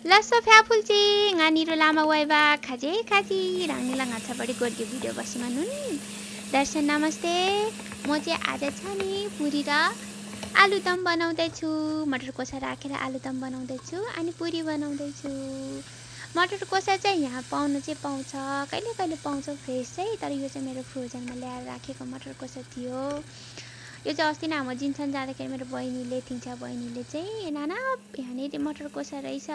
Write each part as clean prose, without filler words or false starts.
लस्सो फ्याफुल्ची ngani lama waiba खाजे खाजी राङ्ला ngacha बढी गोर्गे video Basima नुन दर्शन नमस्ते। म चाहिँ आज छ नि पुरी र आलुदम बनाउँदैछु। मटर कोसा राखेर आलुदम बनाउँदैछु अनि पुरी बनाउँदैछु। मटर कोसा चाहिँ यहाँ पाउनु चाहिँ पाउँछ, कहिले कहिले पाउँछ फ्रेस चाहिँ, तर यो चाहिँ मेरो फ्रोजनमा ल्याएर राखेको मटर कोसा थियो। यो चाहिँ अस्ति नै हाम्रो जिन्सन जाँदाखेरि मेरो बहिनीले थिन्छ, बहिनीले चाहिँ नाना यहाँनिर मटर कोसा रहेछ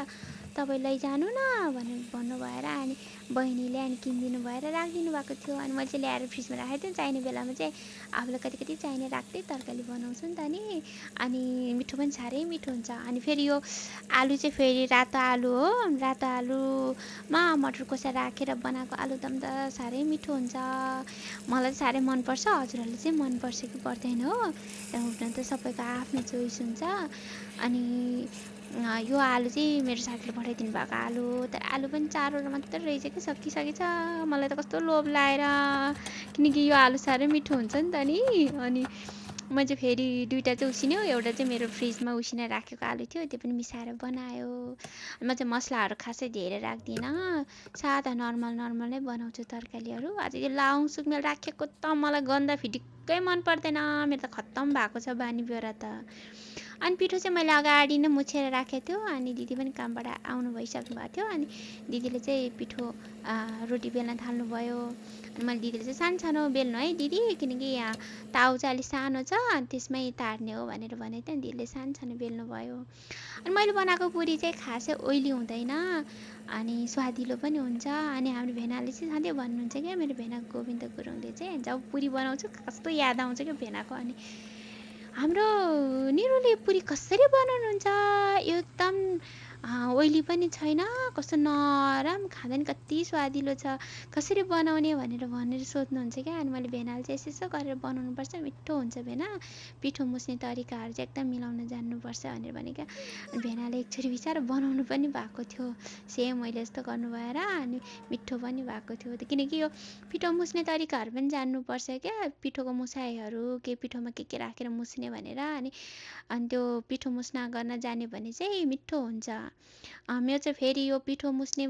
तपाईँ लैजानु न भनेर भन्नुभएर अनि बहिनीले अनि किनिदिनु भएर राखिदिनु भएको थियो। अनि मैले चाहिँ ल्याएर फ्रिजमा राखेको थिएँ। चाहिने बेलामा चाहिँ आफूलाई कति कति चाहिने राख्दै तरकारी बनाउँछु नि त नि। अनि मिठो पनि साह्रै मिठो हुन्छ। अनि फेरि यो आलु चाहिँ फेरि रातो आलु हो, रातो आलुमा मटर कोसा राखेर बनाएको आलुदम त साह्रै मिठो हुन्छ। मलाई चाहिँ साह्रै मनपर्छ। हजुरहरूले चाहिँ मनपर्छ कि पर्दैन हो, हुन त सबैको आफ्नो चोइस हुन्छ। अनि यो आलु चाहिँ मेरो साथीले पठाइदिनु भएको आलु, तर आलु पनि 4वटा मात्रै रहेछ कि सकिसकेछ। मलाई त कस्तो लोभ लाएर, किनकि यो आलु साह्रै मिठो हुन्छ नि त नि। अनि म चाहिँ फेरि 2टा चाहिँ उसिन्यो, एउटा चाहिँ मेरो फ्रिजमा उसिनेर राखेको आलु थियो, त्यो पनि मिसाएर बनायो। म चाहिँ मसलाहरू खासै धेरै राख्दिनँ, सादा नर्मल नै बनाउँछु तरकारीहरू। आज यो लाउङ सुकमेल राखेको त मलाई गन्दा फिटिक्कै मन पर्दैन, मेरो त खत्तम भएको छ बानी बेहोरा त। अनि पिठो चाहिँ मैले अगाडि नै मुछेर राखेको थियो। अनि दिदी पनि कामबाट आउनु भइसक्नु भएको थियो। अनि दिदीले चाहिँ पिठो रोटी बेल्न थाल्नुभयो। अनि मैले दिदीले चाहिँ सानो सानो बेल्नु है दिदी, किनकि यहाँ ताउ चाहिँ अलिक सानो छ, त्यसमै तार्ने हो भनेर भनेको थिएँ। अनि दिदीले सानो सानो बेल्नुभयो। अनि मैले बनाएको पुरी चाहिँ खासै ओइली हुँदैन अनि स्वादिलो पनि हुन्छ। अनि हाम्रो भेनाले चाहिँ सधैँ भन्नुहुन्छ क्या, मेरो भेना गोविन्द गुरुङले चाहिँ जब पुरी बनाउँछु कस्तो याद आउँछ क्या भेनाको। अनि हाम्रो निरुले पुरी कसरी बनाउनुहुन्छ, यो एकदम ओइली पनि छैन, कस्तो नरम, खाँदा नि कति स्वादिलो छ, कसरी बनाउने भनेर सोध्नुहुन्छ क्या। अनि मैले भेनाले चाहिँ यसो गरेर बनाउनुपर्छ, मिठो हुन्छ भेना, पिठो मुस्ने तरिकाहरू चाहिँ एकदम मिलाउन जान्नुपर्छ भनेर भने क्या। अनि भेनाले एकचोटि बिचारा बनाउनु पनि भएको थियो, सेम मैले जस्तो गर्नु भएर, अनि मिठो पनि भएको थियो। किनकि यो पिठो मुस्ने तरिकाहरू पनि जान्नुपर्छ क्या, पिठोको मुसाइहरू के पिठोमा के राखेर मुस्ने भनेर। अनि त्यो पिठो मुस्ना गर्न जान्यो भने चाहिँ मिठो हुन्छ। मेरो चाहिँ फेरि यो पिठो मुस्ने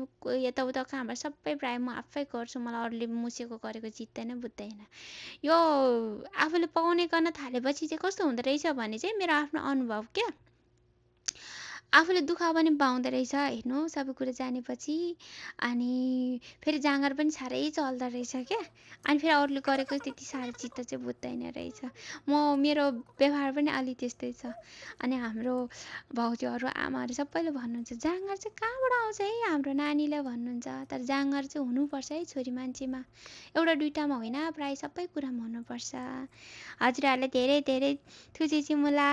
यताउता कामहरू सबै प्रायः म आफै गर्छु, मलाई अरूले मुसेको गरेको जित्दैन बुझ्दैन। यो आफूले पकाउने गर्न थालेपछि चाहिँ कस्तो हुँदो रहेछ भने चाहिँ मेरो आफ्नो अनुभव क्या, आफूले दुःख पनि पाउँदो रहेछ हेर्नु सबै कुरो जानेपछि। अनि फेरि जाँगर पनि साह्रै चल्दो रहेछ क्या। अनि फेरि अरूले गरेको त्यति साह्रो चित्त चाहिँ बुझ्दैन रहेछ। मेरो व्यवहार पनि अलि त्यस्तै छ। अनि हाम्रो भाउजूहरू आमाहरू सबैले भन्नुहुन्छ जाँगर चाहिँ कहाँबाट आउँछ है, हाम्रो नानीलाई भन्नुहुन्छ। तर जाँगर चाहिँ हुनुपर्छ है छोरी मान्छेमा, एउटा दुइटामा होइन, प्रायः सबै कुरामा हुनुपर्छ। हजुरहरूलाई धेरै धेरै थुचेची मुला।